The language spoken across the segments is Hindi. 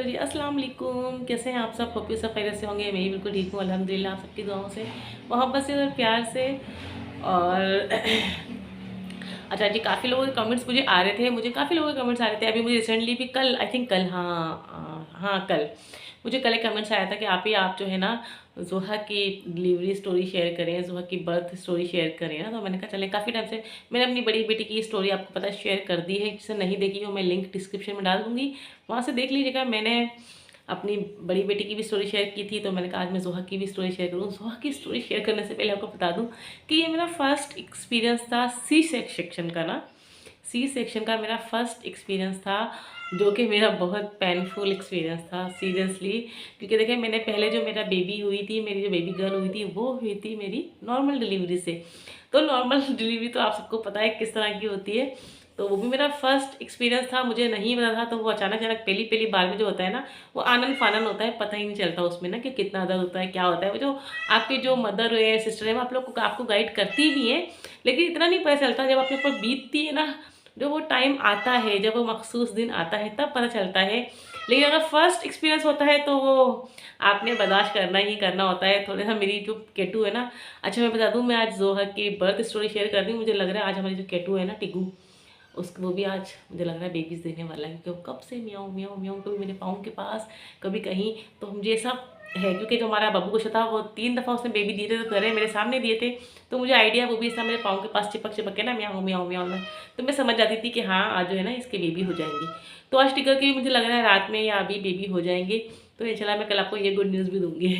जी, अस्सलाम वालेकुम। कैसे हैं आप सब? होप यू सब खैरियत से होंगे। मैं भी बिल्कुल ठीक हूँ अल्हम्दुलिल्लाह, आप सबकी दुआओं से, मोहब्बत से और प्यार से। और अच्छा जी, काफ़ी लोगों के कमेंट्स मुझे आ रहे थे, मुझे काफ़ी लोगों के कमेंट्स आ रहे थे। अभी मुझे रिसेंटली भी कल, आई थिंक कल, हाँ कल मुझे कल एक कमेंट्स आया था कि आप जो है ना ज़ोहा की डिलीवरी स्टोरी शेयर करें, ज़ोहा की बर्थ स्टोरी शेयर करें ना। तो मैंने कहा चलें, काफ़ी टाइम से मैंने अपनी बड़ी बेटी की स्टोरी आपको पता है शेयर कर दी है। जिसे नहीं देखी हो मैं लिंक डिस्क्रिप्शन में डाल दूँगी, वहाँ से देख लीजिएगा। मैंने अपनी बड़ी बेटी की भी स्टोरी शेयर की थी, तो मैंने कहा आज मैं ज़ोहा की भी स्टोरी शेयर करूँ। ज़ोहा की स्टोरी शेयर करने से पहले आपको बता दूँ कि ये मेरा फर्स्ट एक्सपीरियंस था सी सेक्शन का ना। सी सेक्शन का मेरा फर्स्ट एक्सपीरियंस था, जो कि मेरा बहुत पेनफुल एक्सपीरियंस था सीरियसली। क्योंकि देखिए, मैंने पहले जो मेरा बेबी हुई थी, मेरी जो बेबी गर्ल हुई थी, वो हुई थी मेरी नॉर्मल डिलीवरी से। तो नॉर्मल डिलीवरी तो आप सबको पता है किस तरह की होती है। तो वो भी मेरा फर्स्ट एक्सपीरियंस था, मुझे नहीं पता था। तो वो अचानक अचानक पहली पहली बार में जो होता है ना, वो आनन फानन होता है, पता ही नहीं चलता उसमें ना कि कितना दर्द होता है, क्या होता है। वो जो आपकी जो मदर है, सिस्टर है, वो आप लोग को आपको गाइड करती भी है, लेकिन इतना नहीं पता चलता। जब अपने ऊपर बीतती है ना, जो वो टाइम आता है, जब वो मखसूस दिन आता है, तब पता चलता है। लेकिन अगर फर्स्ट एक्सपीरियंस होता है तो वो आपने बर्दाश्त करना ही करना होता है। थोड़ा सा मेरी जो केटू है ना, अच्छा मैं बता दूं, मैं आज ज़ोहा की बर्थ स्टोरी शेयर कर दी। मुझे लग रहा है आज हमारी जो केटू है ना, टिगू, उसको वो भी आज मुझे लग रहा है बेबीज़ देने वाला है। क्योंकि वो कब से म्याऊं म्याऊं म्याऊं, कभी मेरे पाँव के पास, कभी कहीं। तो मुझे सब है, क्योंकि जो हमारा बब्बू गोशा था वो 3 दफ़ा उसने बेबी दिए थे, तो करे मेरे सामने दिए थे। तो मुझे आइडिया वो भी ऐसा मेरे पाँव के पास चिपक चिपक के ना म्याऊं म्याऊं म्याऊं में, तो मैं समझ जाती थी कि हाँ आज जो है ना इसके बेबी हो जाएंगी। तो आज टिकर की मुझे लग रहा है रात में या अभी बेबी हो जाएंगे। तो इंशाल्लाह मैं कल आपको ये गुड न्यूज़ भी दूंगी।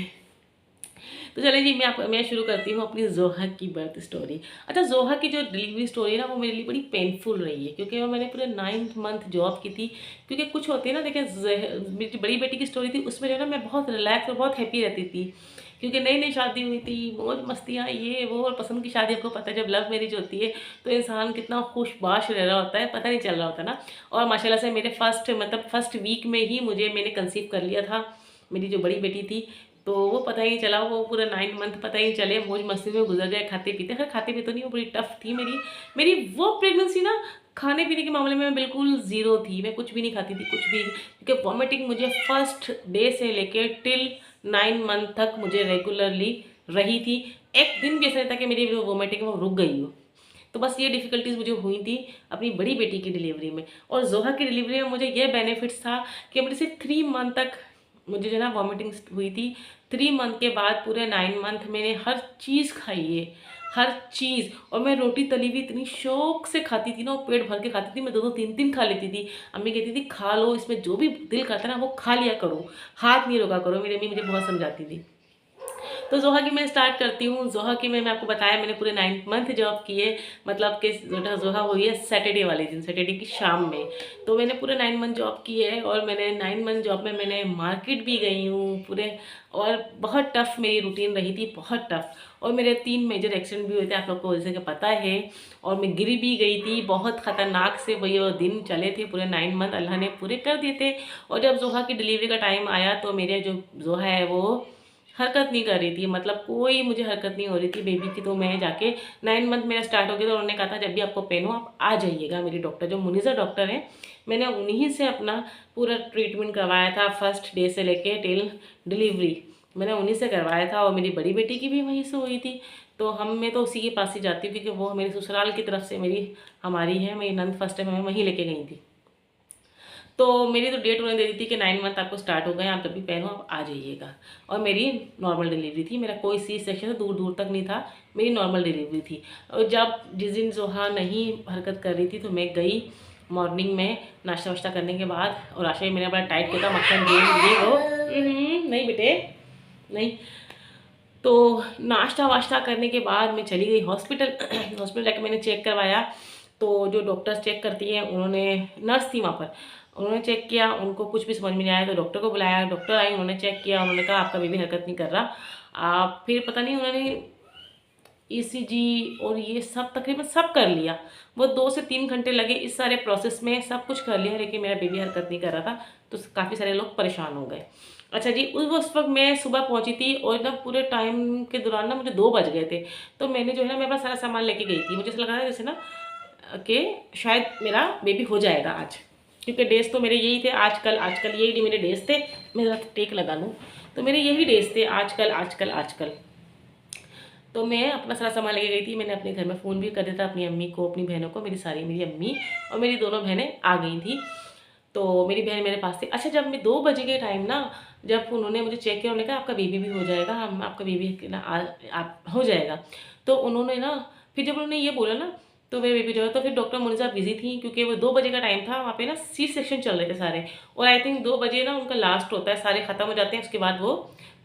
तो चलिए जी, मैं शुरू करती हूँ अपनी ज़ोहा की बर्थ स्टोरी। अच्छा, ज़ोहा की जो डिलीवरी स्टोरी है ना, वो मेरे लिए बड़ी पेनफुल रही है, क्योंकि वो मैंने पूरे 9th मंथ जॉब की थी। क्योंकि कुछ होते हैं ना, देखिए मेरी बड़ी बेटी की स्टोरी थी, उसमें जो है ना मैं बहुत रिलैक्स और बहुत हैप्पी रहती थी। क्योंकि नई नई शादी हुई थी, मौज मस्तियाँ ये वो, और पसंद की शादी आपको पता है जब लव मैरिज होती है तो इंसान कितना खुशबाश रह रहा होता है, पता नहीं चल रहा होता ना। और माशाल्लाह से मेरे फर्स्ट वीक में ही मैंने कंसीव कर लिया था मेरी जो बड़ी बेटी थी। तो वो पता ही नहीं चला, वो पूरा 9 मंथ पता ही नहीं चले, मौज मस्ती में गुजर गए, खाते पीते। खैर खाते पीते नहीं, वो बड़ी टफ थी मेरी मेरी वो प्रेगनेंसी ना। खाने पीने के मामले में मैं बिल्कुल ज़ीरो थी, मैं कुछ भी नहीं खाती थी, कुछ भी। क्योंकि वॉमिटिंग मुझे फर्स्ट डे से लेके टिल 9 मंथ तक मुझे रेगुलरली रही थी। एक दिन भी ऐसा नहीं था कि मेरी जो वॉमिटिंग वो रुक गई हो। तो बस ये डिफ़िकल्टीज़ मुझे हुई थी अपनी बड़ी बेटी की डिलीवरी में। और ज़ोहा की डिलीवरी में मुझे ये बेनिफिट्स था कि मुझे सिर्फ 3 मंथ तक मुझे जो है ना वॉमिटिंग हुई थी। 3 मंथ के बाद पूरे 9 मंथ मैंने हर चीज़ खाई है, हर चीज़। और मैं रोटी तली हुई इतनी शौक से खाती थी ना, वो पेट भर के खाती थी, मैं 2-2 3-3 खा लेती थी। अम्मी कहती थी खा लो, इसमें जो भी दिल करता है ना वो खा लिया करो, हाथ नहीं रोका करो। मेरी अम्मी मुझे बहुत समझाती थी। तो ज़ोहा की मैं स्टार्ट करती हूँ। ज़ोहा की मैंने आपको बताया, मैंने पूरे 9 मंथ जॉब किए। मतलब कि ज़ोहा हुई है सैटरडे वाले दिन, सैटरडे की शाम में। तो मैंने पूरे 9 मंथ जॉब की है, और मैंने 9 मंथ जॉब में मैंने मार्केट भी गई हूँ पूरे। और बहुत टफ़ मेरी रूटीन रही थी, बहुत टफ़। और मेरे 3 मेजर एक्सीडेंट भी हुए थे, आप लोग को जैसे कि पता है। और मैं गिरी भी गई थी बहुत ख़तरनाक से। वही वो दिन चले थे पूरे 9 मंथ, अल्लाह ने पूरे कर दिए थे। और जब ज़ोहा की डिलीवरी का टाइम आया तो मेरे जो ज़ोहा है वो हरकत नहीं कर रही थी, मतलब कोई मुझे हरकत नहीं हो रही थी बेबी की। तो मैं जाके 9 मंथ मेरा स्टार्ट हो गया, तो उन्होंने कहा था जब भी आपको पेन हो आप आ जाइएगा। मेरी डॉक्टर जो मुनीज़ा डॉक्टर हैं, मैंने उन्हीं से अपना पूरा ट्रीटमेंट करवाया था फर्स्ट डे से लेके टिल डिलीवरी। मैंने उन्हीं से करवाया था, और मेरी बड़ी बेटी की भी वहीं से हुई थी। तो मैं तो उसी के पास ही जाती हूँ, क्योंकि वो मेरी ससुराल की तरफ से हमारी है, मेरी नंद फर्स्ट टाइम मैं वहीं लेके गई थी। तो मेरी तो डेट उन्होंने दे दी थी कि 9 मंथ आपको स्टार्ट हो गए, आप जब भी पेन हो आप आ जाइएगा। और मेरी नॉर्मल डिलीवरी थी, मेरा कोई सी सेक्शन से दूर दूर तक नहीं था, मेरी नॉर्मल डिलीवरी थी। और जब जिस दिन ज़ोहा नहीं हरकत कर रही थी, तो मैं गई मॉर्निंग में नाश्ता वाश्ता करने के बाद। और आशा मेरा बड़ा टाइट किया था, मक्खन ये वो नहीं बेटे नहीं। तो नाश्ता वाश्ता करने के बाद मैं चली गई हॉस्पिटल। हॉस्पिटल जाके मैंने चेक करवाया। तो जो डॉक्टर्स चेक करती हैं, उन्होंने, नर्स थी वहाँ पर, उन्होंने चेक किया, उनको कुछ भी समझ में नहीं आया, तो डॉक्टर को बुलाया। डॉक्टर आई, उन्होंने चेक किया, उन्होंने कहा आपका बेबी हरकत नहीं कर रहा। आप फिर पता नहीं उन्होंने ईसीजी और ये सब तकरीबन सब कर लिया। वो 2 से 3 घंटे लगे इस सारे प्रोसेस में, सब कुछ कर लिया, लेकिन मेरा बेबी हरकत नहीं कर रहा था। तो काफ़ी सारे लोग परेशान हो गए। अच्छा जी, उस वक्त मैं सुबह पहुंची थी, और ना पूरे टाइम के दौरान ना मुझे 2 बज गए थे। तो मैंने जो है ना मेरे पास सारा सामान लेके गई थी, मुझे ऐसा लगा था जैसे ना कि शायद मेरा बेबी हो जाएगा आज। क्योंकि डेज तो मेरे यही थे, आजकल आजकल यही मेरे डेज थे। मैं ज़रा टेक लगा लूँ। तो मेरे यही डेज थे, आजकल आजकल आजकल। तो मैं अपना सारा सामान लेके गई थी। मैंने अपने घर में फ़ोन भी कर दिया था अपनी अम्मी को, अपनी बहनों को। मेरी अम्मी और मेरी दोनों बहनें आ गई थी। तो मेरी बहन मेरे पास थी। अच्छा, जब मैं 2 बजे के टाइम ना, जब उन्होंने मुझे चेक किया, उन्होंने कहा आपका बेबी भी हो जाएगा, हम आपका बेबी ना आप हो जाएगा। तो उन्होंने ना, फिर जब उन्होंने ये बोला ना, तो मेरे बेबी जो है, तो फिर डॉक्टर मुनीसा बिजी थी, क्योंकि वो 2 बजे का टाइम था। वहाँ पे ना सी सेक्शन चल रहे थे सारे, और आई थिंक 2 बजे ना उनका लास्ट होता है, सारे खत्म हो जाते हैं। उसके बाद वो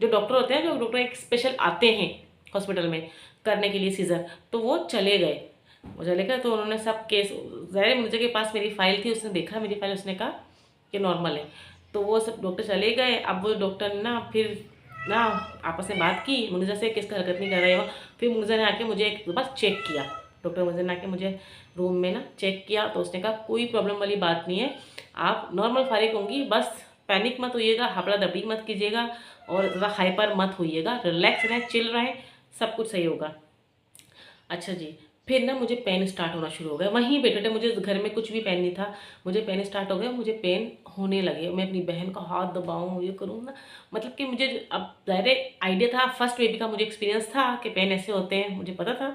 जो डॉक्टर होते हैं, जो डॉक्टर एक स्पेशल आते हैं हॉस्पिटल में करने के लिए सीज़र, तो वो चले गए। वो चले गए तो उन्होंने सब केस, ज़ाहिर मुझे के पास मेरी फ़ाइल थी, उसने देखा मेरी फ़ाइल, उसने कहा कि नॉर्मल है। तो वो सब डॉक्टर चले गए। अब वो डॉक्टर ने ना फिर ना आपस में बात की, मुनीजा से किसका हरकत नहीं कर रहे हो। फिर मुनीजा ने आके मुझे एक बार चेक किया, डॉक्टर मुनीजा ने आके मुझे रूम में ना चेक किया। तो उसने कहा कोई प्रॉब्लम वाली बात नहीं है, आप नॉर्मल फारिग होंगी, बस पैनिक मत होइएगा, हबड़ा दबड़ी मत कीजिएगा, और ज़्यादा हाइपर मत होइएगा, रिलैक्स रहें, चिल रहें, सब कुछ सही होगा। अच्छा जी। फिर ना मुझे पेन स्टार्ट होना शुरू हो गया, वहीं बैठे बैठे। मुझे घर में कुछ भी पेन नहीं था, मुझे पेन स्टार्ट हो गया, मुझे पेन होने लगे। मैं अपनी बहन का हाथ दबाऊँ, ये करूँ ना, मतलब कि मुझे अब ज़ाहिर आइडिया था, फर्स्ट बेबी का मुझे एक्सपीरियंस था कि पेन ऐसे होते हैं, मुझे पता था।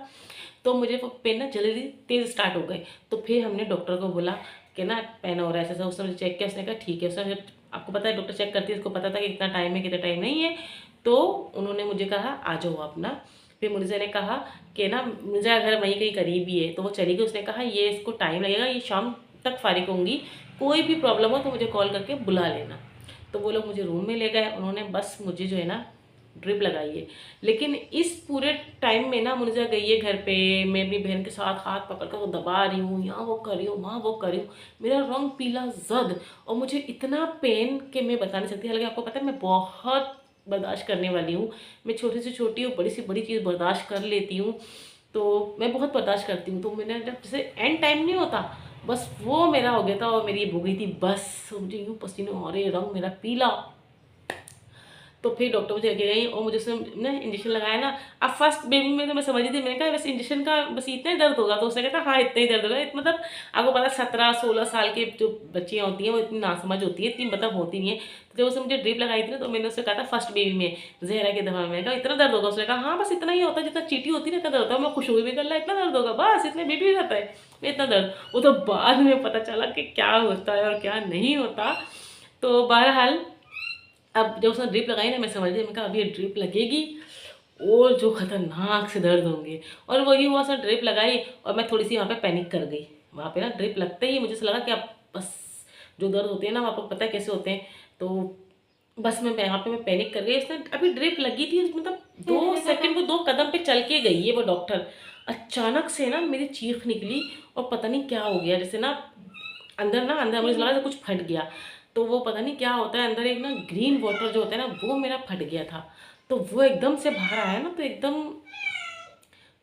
तो मुझे वो पेन ना जल्दी तेज़ स्टार्ट हो गए। तो फिर हमने डॉक्टर को बोला कि ना पेन हो रहा है ऐसा। उसने मुझे चेक किया, उसने कहा ठीक है। उसने, आपको पता है डॉक्टर चेक करती है, उसको पता था कि कितना टाइम है कितना टाइम नहीं है। तो उन्होंने मुझे कहा आ जाओ अपना। फिर मुझे ने कहा कि ना, मुझे घर वहीं कहीं करीब ही है, तो वो चली गई। उसने कहा ये इसको टाइम लगेगा, ये शाम तक फारिग होंगी, कोई भी प्रॉब्लम हो तो मुझे कॉल करके बुला लेना। तो वो लोग मुझे रूम में ले गए, उन्होंने बस मुझे जो है ना ड्रिप लगाई है। लेकिन इस पूरे टाइम में ना मुझे गई है घर पे, मैं अपनी बहन के साथ हाथ पकड़ कर वो दबा रही हूँ, यहाँ वो कर रही हूँ, वहाँ वो कर रही हूँ। मेरा रंग पीला जद, और मुझे इतना पेन कि मैं बता नहीं सकती। हालांकि आपको पता है मैं बहुत बर्दाश्त करने वाली हूँ, मैं छोटी से छोटी और बड़ी से बड़ी चीज़ बर्दाश्त कर लेती हूँ। तो मैं बहुत बर्दाश्त करती हूँ। तो मैंने जब जैसे एंड टाइम नहीं होता, बस वो मेरा हो गया था, और मेरी हो गई थी बस। मुझे यूँ पसीने आ रहे, रंग मेरा पीला। तो फिर डॉक्टर मुझे लेके गई, और मुझे उसने ना इंजेक्शन लगाया ना। अब फर्स्ट बेबी में तो मैं समझ रही थी, मैंने कहा वैसे इंजेक्शन का बस इतना ही दर्द होगा। तो उसने कहा हाँ इतना ही दर्द होगा। मतलब आपको पता 17-16 साल के जो बच्चियाँ होती हैं वो इतनी नासमझ होती है, इतनी मतलब होती नहीं है। तो जब उसने मुझे ड्रिप लगाई थी ना, तो मैंने उससे कहा था फर्स्ट बेबी में जहरा के दवा में, कहा इतना दर्द होगा। उसने कहा हाँ बस इतना ही होता है, जितना चीटी होती है ना इतना दर्द होता है। मैं खुश हुई, भी कर ला इतना दर्द होगा, बस इतने बेबी हो जाता है इतना दर्द। वो तो बाद में पता चला कि क्या होता है और क्या नहीं होता। तो बहरहाल अब जब उसने ड्रिप लगाई ना, मैं समझ गई, मैं कहा अब ये ड्रिप लगेगी और जो खतरनाक से दर्द होंगे। और वही हुआ, सर ड्रिप लगाई और मैं थोड़ी सी वहाँ पे पैनिक कर गई। वहाँ पे ना ड्रिप लगते ही मुझे ऐसा लगा कि अब बस जो दर्द होते हैं ना, आपको पता है कैसे होते हैं। तो बस मैं यहाँ पे मैं पैनिक कर गई। इसने अभी ड्रिप लगी थी, मतलब 2 सेकंड, वो 2 कदम पे चल के गई है वो डॉक्टर। अचानक से ना मेरी चीख निकली, और पता नहीं क्या हो गया, जैसे ना अंदर मुझे लगा कुछ फट गया। तो वो पता नहीं क्या होता है अंदर, एक ना ग्रीन वाटर जो होता है ना, वो मेरा फट गया था। तो वो एकदम से बाहर आया ना, तो एकदम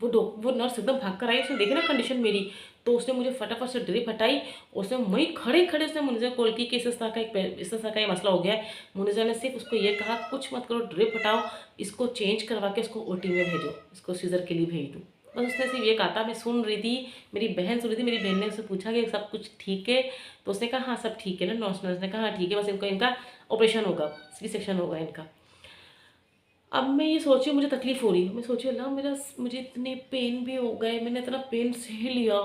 वो नर्स एकदम भाग कर आई, उसने देखी ना कंडीशन मेरी। तो उसने मुझे फटाफट से ड्रिप हटाई। उसने वहीं खड़े खड़े उसने मुनीजा कॉल की कि इस तरह का ये मसला हो गया है। मुनीजा ने सिर्फ उसको ये कहा कुछ मत करो, ड्रिप हटाओ, इसको चेंज करवा के इसको ओटी में भेजो, इसको सीजर के लिए भेज दो। बस उसने सिर्फ ये कहा था। मैं सुन रही थी, मेरी बहन सुन रही थी। मेरी बहन ने उससे पूछा कि सब कुछ ठीक है, तो उसने कहा हाँ सब ठीक है ना। नर्स ने कहा हाँ ठीक है, बस इनका ऑपरेशन होगा, सी सेक्शन होगा इनका। अब मैं ये सोची, मुझे तकलीफ़ हो रही है, मैं सोची अल्लाह मुझे इतने पेन भी हो गए, मैंने इतना पेन सह लिया,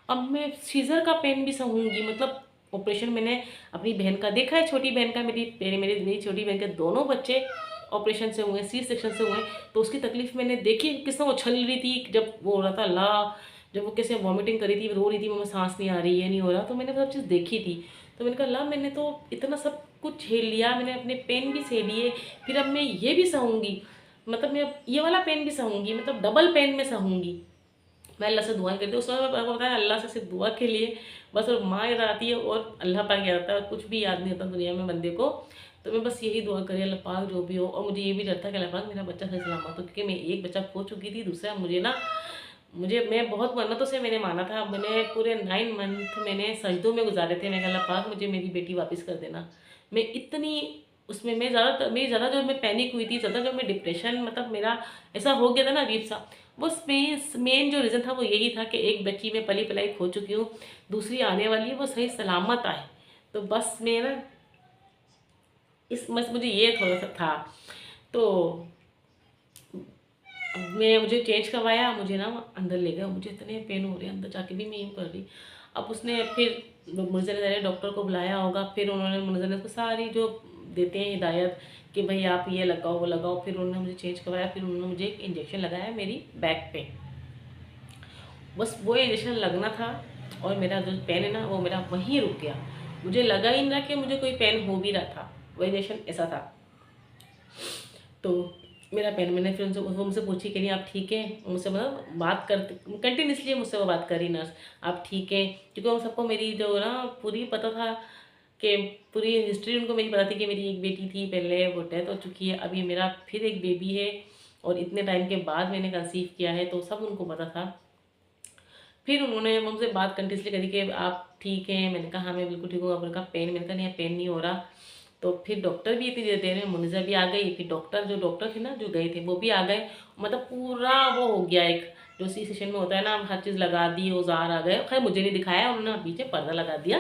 अब मैं सीज़र का पेन भी सहूँगी। मतलब ऑपरेशन मैंने अपनी बहन का देखा है, छोटी बहन का, मेरी छोटी बहन के दोनों बच्चे ऑपरेशन से हुए, सी सेक्शन से हुए। तो उसकी तकलीफ़ मैंने देखी, किस तरह वो छल रही थी जब वो हो रहा था अल्लाह, जब वो कैसे वॉमिटिंग करी थी, रो रही थी, मुझे सांस नहीं आ रही है, नहीं हो रहा। तो मैंने सब चीज़ देखी थी। तो मैंने कहा अल्लाह मैंने तो इतना सब कुछ झेल लिया, मैंने अपने पेन भी सह लिए, फिर अब मैं ये भी सहूँगी, मतलब मैं अब ये वाला पेन भी सहूँगी, मतलब डबल पेन में सहूँगी। मैं अल्लाह से दुआ करती हूँ। उस समय आपको पता है अल्लाह से सिर्फ दुआ के लिए बस, और माँ याद आती है और अल्लाह पाक याद आता है, और कुछ भी याद नहीं होता दुनिया में बंदे को। तो मैं बस यही दुआ करी अल्लाह पाक जो भी हो। और मुझे ये भी डर था कि अल्लाह पाक मेरा बच्चा सही सलामत हो, क्योंकि मैं एक बच्चा खो चुकी थी, दूसरा मुझे ना, मैं बहुत मन्नतों से मैंने माना था। मैंने पूरे 9 मंथ मैंने सजदों में गुजारे थे। मैं अल्लाह पाक मुझे मेरी बेटी वापस कर देना। मैं इतनी उसमें मेरी ज़्यादा जो मैं पैनिक हुई थी, ज़्यादा जो मैं डिप्रेशन, मतलब मेरा ऐसा हो गया था ना अजीब सा, वो मेन जो रीज़न था वो यही था कि एक बच्ची मैं पली पलाई खो चुकी हूँ, दूसरी आने वाली है वो सही सलामत आए। तो बस मैं ना बस मुझे ये थोड़ा सा था। तो मुझे चेंज करवाया, मुझे ना अंदर ले गया, मुझे इतने पेन हो रहे हैं अंदर जाके भी मैं यूँ कर रही। अब उसने फिर मुझे ने डॉक्टर को बुलाया होगा, फिर उन्होंने मुझे ने उसको सारी जो देते हैं हिदायत कि भाई आप ये लगाओ वो लगाओ, फिर उन्होंने मुझे चेंज करवाया, फिर उन्होंने मुझे एक इंजेक्शन लगाया मेरी बैक पे। बस वो इंजेक्शन लगना था और मेरा जो पेन है ना वो मेरा वहीं रुक गया। मुझे लगा ही ना कि मुझे कोई पेन हो भी रहा था, वो इंजेक्शन ऐसा था। तो मेरा पेन, मैंने फिर उनसे वो मुझसे पूछी कि नहीं आप ठीक हैं, मुझसे मतलब बात करते कंटिन्यूसली मुझसे वो बात करी नर्स, आप ठीक हैं, क्योंकि उन सबको मेरी जो ना पूरी पता था कि पूरी हिस्ट्री उनको मेरी पता थी कि मेरी एक बेटी थी पहले, वो डेथ हो चुकी है, अभी मेरा फिर एक बेबी है और इतने टाइम के बाद मैंने कंसीव किया है, तो सब उनको पता था। फिर उन्होंने मुझसे बात कंटिन्यूसली करी कि आप ठीक हैं, मैंने कहा हाँ मैं बिल्कुल ठीक हूँ। अब उनका पेन, मैंने कहा नहीं पेन नहीं हो रहा। तो फिर डॉक्टर भी इतनी देर में, मुनीजा भी आ गई, फिर डॉक्टर थे ना जो गए थे वो भी आ गए। मतलब पूरा वो हो गया एक जो सी सेशन में होता है ना, हर चीज़ लगा दी, औजार आ गए। खैर मुझे नहीं दिखाया उन्होंने, पीछे पर्दा लगा दिया।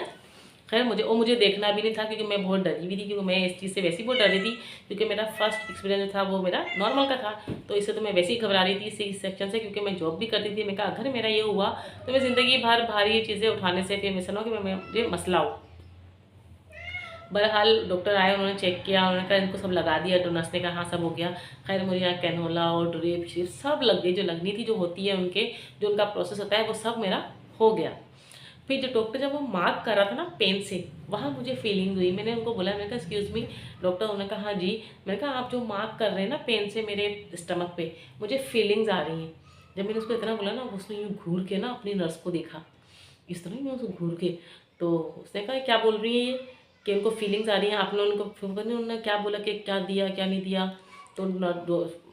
खैर मुझे देखना भी नहीं था क्योंकि मैं बहुत डरी हुई थी, क्योंकि मैं इस चीज़ से वैसे ही बहुत डरी थी, क्योंकि मेरा फर्स्ट एक्सपीरियंस था वो मेरा नॉर्मल का था। तो इससे तो मैं वैसे ही घबरा रही थी सी सेक्शन से, क्योंकि मैं जॉब भी करती थी। मैं कहा अगर मेरा ये हुआ तो मैं ज़िंदगी भर भारी चीज़ें उठाने से फिर मैं सुना कि मुझे मसला हो। बहरहाल डॉक्टर आए, उन्होंने चेक किया, उन्होंने कहा इनको सब लगा दिया। तो नर्स ने कहा हाँ सब हो गया। खैर मुझे यहाँ कैनोला और ड्रिप शिप सब लग गई, जो लगनी थी, जो होती है उनके, जो उनका प्रोसेस होता है वो सब मेरा हो गया। फिर जो डॉक्टर जब वो मार्क कर रहा था ना पेन से, वहाँ मुझे फीलिंग हुई। मैंने उनको बोला, मैंने कहा एक्सक्यूज़ मी डॉक्टर। उन्होंने कहा हाँ जी। मैंने कहा आप जो मार्क कर रहे हैं ना पेन से मेरे स्टमक पे, मुझे फीलिंग्स आ रही हैं। जब मैंने उसको इतना बोला ना, उसने यूँ घूर के ना अपनी नर्स को देखा, इस तरह ही उसको घूर के। तो उसने कहा क्या बोल रही है ये, कि उनको फीलिंग्स आ रही हैं। आपने उनको उन्होंने क्या बोला कि क्या दिया क्या नहीं दिया। तो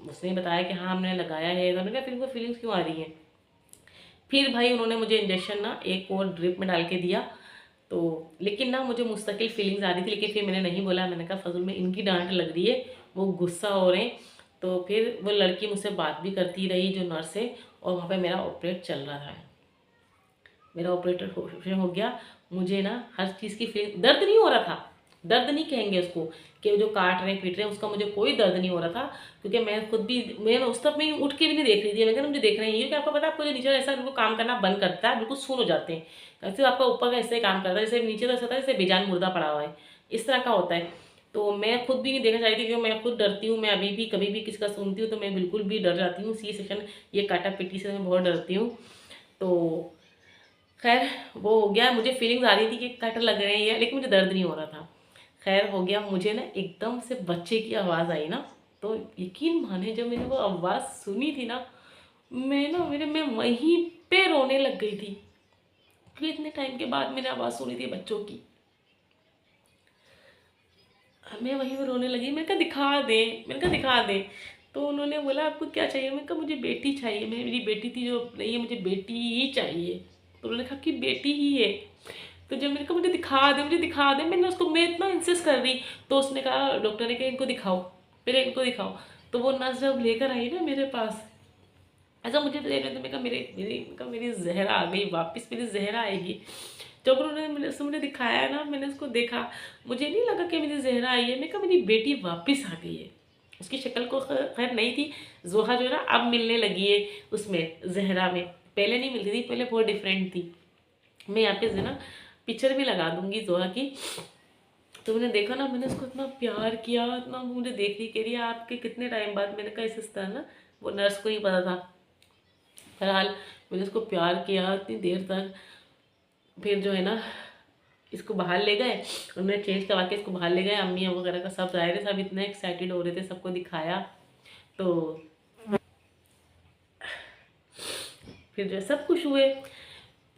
उसने बताया कि हाँ हमने लगाया है। तो उन्होंने कहा फिर उनको फीलिंग्स क्यों आ रही हैं। फिर भाई उन्होंने मुझे इंजेक्शन ना एक और ड्रिप में डाल के दिया। तो लेकिन ना मुझे मुस्तकिल फीलिंग्स आ रही थी, लेकिन फिर मैंने नहीं बोला। मैंने कहा फजूल में इनकी डांट लग रही है, वो गुस्सा हो रहे हैं। तो फिर वो लड़की मुझसे बात भी करती रही जो नर्स है, और वहाँ पे मेरा ऑपरेट चल रहा था। मेरा ऑपरेटर हो गया। मुझे ना हर चीज़ की फीलिंग, दर्द नहीं हो रहा था, दर्द नहीं कहेंगे उसको कि जो काट रहे हैं पीट रहे हैं, उसका मुझे कोई दर्द नहीं हो रहा था। क्योंकि मैं खुद भी, मैं उस तब में उठ के भी नहीं देख रही थी। मैं कहना मुझे देखना ही है, क्योंकि आपको पता है आपको जो नीचे ऐसा बिल्कुल काम करना बंद करता है, बिल्कुल सुन हो जाते हैं। ऐसे आपका ऊपर का ऐसे काम करता है, जैसे नीचे तो ऐसा होता है जैसे बेजान मुर्दा पड़ा हुआ है, इस तरह का होता है। तो मैं खुद भी नहीं देखना चाहती थी, क्योंकि मैं खुद डरती हूँ। मैं अभी भी कभी भी किसी का सुनती हूँ तो मैं बिल्कुल भी डर जाती हूँ। सी सेक्शन ये काटा पिटी से मैं बहुत डरती हूँ। तो खैर वो हो गया। मुझे फीलिंग्स आ रही थी कि कट लग रहे हैं, लेकिन मुझे दर्द नहीं हो रहा था। खैर हो गया। मुझे ना एकदम से बच्चे की आवाज़ आई ना, तो यकीन माने जब मैंने वो आवाज़ सुनी थी ना, मैं वहीं पे रोने लग गई थी, क्योंकि इतने टाइम के बाद मैंने आवाज़ सुनी थी बच्चों की। मैं वहीं पे रोने लगी। मैंने कहा दिखा दे, मैंने कहा दिखा दे। तो उन्होंने बोला आपको क्या चाहिए। मैंने कहा मुझे बेटी चाहिए, मेरी बेटी थी जो नहीं है, मुझे बेटी ही चाहिए। तो उन्होंने कहा कि बेटी ही है। तो जब मैंने कहा मुझे दिखा दे, मुझे दिखा दे, मैं इतना इंसिस्ट कर रही। तो उसने कहा, डॉक्टर ने कहा इनको दिखाओ, पहले इनको दिखाओ। तो वो नर्स जब लेकर आई ना मेरे पास, ऐसा मुझे तो मैं कहा मेरी जहरा आ गई वापस, मेरी जहरा आएगी। जब उन्होंने मुझे दिखाया ना, मैंने उसको देखा, मुझे नहीं लगा कि मेरी जहरा आई है। मैं कहा मेरी बेटी वापस आ गई है। उसकी शक्ल को खैर नहीं थी, जोहा जो है ना अब मिलने लगी है उसमें, जहरा में। पहले नहीं मिलती थी, पहले बहुत डिफरेंट थी। मैं यहाँ पे ना पिक्चर भी लगा दूंगी जोहा की। तो मैंने देखा ना, मैंने उसको इतना प्यार किया, इतना मुझे देख रही, कह रही है आपके कितने टाइम बाद। मैंने कहा इस तरह ना, वो नर्स को ही पता था। बहरहाल मैंने उसको प्यार किया इतनी देर तक। फिर जो है ना इसको बाहर ले गए, उन्होंने चेंज करवा के इसको बाहर ले गए। अम्मी वगैरह का सब आए थे, सब इतने एक्साइटेड हो रहे थे, सबको दिखाया। तो फिर जो है सब खुश हुए।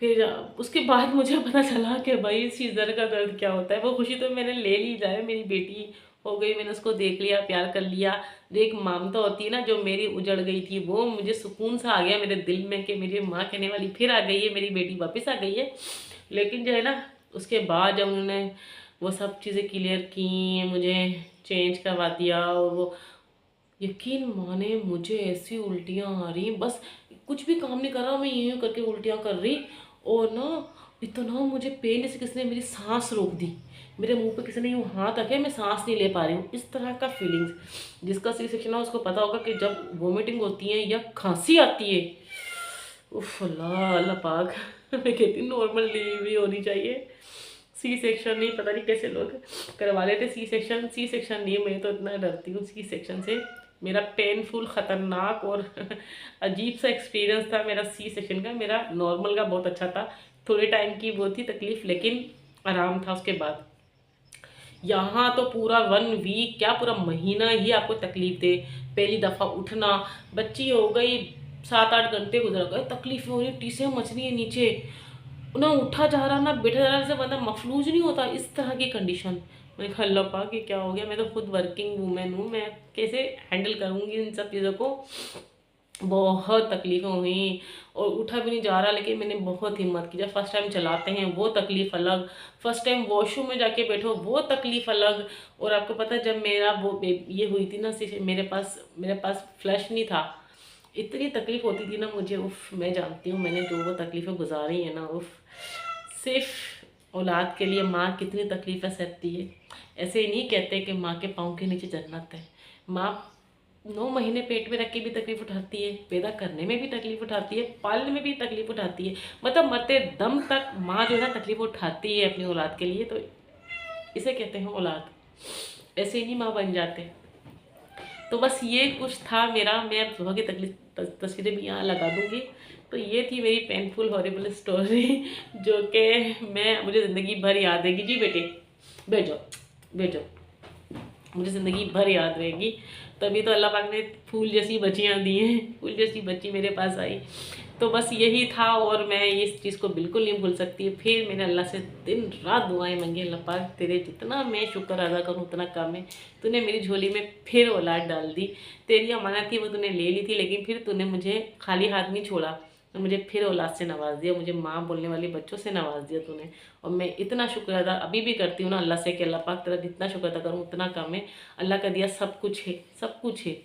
फिर उसके बाद मुझे पता चला कि भाई सीजर का दर्द क्या होता है। वो खुशी तो मैंने ले ली जाए, मेरी बेटी हो गई, मैंने उसको देख लिया, प्यार कर लिया। जो एक ममता होती है ना, जो मेरी उजड़ गई थी, वो मुझे सुकून सा आ गया मेरे दिल में कि मेरी माँ कहने वाली फिर आ गई है, मेरी बेटी वापस आ गई है। लेकिन जो है ना उसके बाद जब उन्होंने वो सब चीज़ें क्लियर की, मुझे चेंज करवा दिया, और वो यकीन माने मुझे ऐसी उल्टियाँ आ रही, बस कुछ भी काम नहीं कर रहा, मैं यूँ करके उल्टियाँ कर रही। और ना इतना मुझे पेन, जैसे किसने मेरी सांस रोक दी। मेरे मुंह पे किसी ने यूँ हाथ रखे, मैं सांस नहीं ले पा रही हूँ, इस तरह का फीलिंग्स। जिसका सी सेक्शन है उसको पता होगा कि जब वोमिटिंग होती है या खांसी आती है, उफ अल्लाह अल्लाह पाक मैं कहती हूँ नॉर्मल डिलीवरी होनी चाहिए, सी सेक्शन नहीं। पता नहीं कैसे लोग करवा लेते सी सेक्शन। सी सेक्शन नहीं, मैं तो इतना डरती हूँ सी सेक्शन से। मेरा पेनफुल ख़तरनाक और अजीब सा एक्सपीरियंस था मेरा सी सेक्शन का। मेरा नॉर्मल का बहुत अच्छा था, थोड़े टाइम की वो थी तकलीफ़, लेकिन आराम था उसके बाद। यहाँ तो पूरा 1 वीक क्या पूरा महीना ही आपको तकलीफ दे। पहली दफ़ा उठना, बच्ची हो गई 7-8 घंटे गुजर गए, तकलीफ हो रही, टीसें मच रही है नीचे, ना उठा जा रहा ना बैठा जा रहा, जैसे बंदा मफलूज नहीं होता, इस तरह की कंडीशन। मैं कहा अल्लाह पाक ये क्या हो गया, मैं तो खुद वर्किंग वूमेन हूँ, मैं कैसे हैंडल करूँगी इन सब चीज़ों को। बहुत तकलीफ़ें हुई और उठा भी नहीं जा रहा, लेकिन मैंने बहुत हिम्मत की। जब फर्स्ट टाइम चलाते हैं वो तकलीफ़ अलग, फर्स्ट टाइम वॉशरूम में जाके बैठो वो तकलीफ़ अलग। और आपको पता है जब मेरा वो ये हुई थी ना, मेरे पास फ्लश नहीं था, इतनी तकलीफ़ होती थी ना मुझे, उफ़ मैं जानती हूँ मैंने जो वो तकलीफ़ें गुजारी हैं ना, उफ़। सिर्फ औलाद के लिए माँ कितनी तकलीफ़ें सहती है। ऐसे ही नहीं कहते कि माँ के पाँव के नीचे जन्नत है। माँ 9 महीने पेट में रख के भी तकलीफ उठाती है, पैदा करने में भी तकलीफ उठाती है, पालने में भी तकलीफ उठाती है, मतलब मरते दम तक माँ जो है ना तकलीफ उठाती है अपनी औलाद के लिए। तो इसे कहते हैं औलाद, ऐसे ही नहीं माँ बन जाते। तो बस ये कुछ था मेरा, मैं अब सुबह की तस्वीरें भी यहाँ लगा दूँगी। तो ये थी मेरी पेनफुल हॉरिबल स्टोरी जो कि मुझे ज़िंदगी भर याद रहेगी। जी बेटे बैठ जाओ, बैठ जाओ, मुझे ज़िंदगी भर याद रहेगी। तभी तो अल्लाह पाक ने फूल जैसी बच्चियाँ दी हैं, फूल जैसी बच्ची मेरे पास आई। तो बस यही था और मैं इस चीज़ को बिल्कुल नहीं भूल सकती। फिर मैंने अल्लाह से दिन रात दुआएं मांगी, अल्लाह पाक तेरे जितना मैं शुक्र अदा करूँ उतना कम है। तूने मेरी झोली में फिर औलाद डाल दी, तेरी अमानत थी वो तूने ले ली थी, लेकिन फिर तूने मुझे खाली हाथ नहीं छोड़ा, तो मुझे फिर औलाद से नवाज दिया, मुझे माँ बोलने वाली बच्चों से नवाज दिया तूने। और मैं इतना शुक्र अदा अभी भी करती हूँ ना अल्लाह से कि अल्लाह पाक तेरा जितना शुक्र अदा करूँ उतना कम है। अल्लाह का दिया सब कुछ है, सब कुछ है।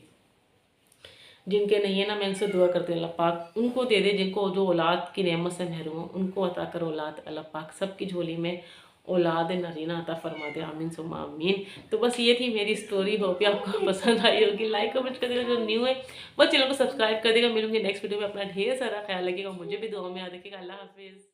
जिनके नहीं है ना मैं उनसे दुआ करती हूँ अल्लाह पाक उनको दे दे, जिनको जो औलाद की नेमत से महरूम हो उनको अता कर औलाद। अल्लाह पाक सबकी झोली में औलाद नरीना अता फरमा दे, आमीन सुम्मा आमीन। तो बस ये थी मेरी स्टोरी, होप कि आपको पसंद आई होगी। लाइक कमेंट कर देगा, जो न्यू है बस चैनल को सब्सक्राइब कर देगा। मिलूंगी नेक्स्ट वीडियो में, अपना ढेर सारा ख्याल रखिएगा, मुझे भी दुआ में याद रखिएगा। अल्लाह हाफिज़।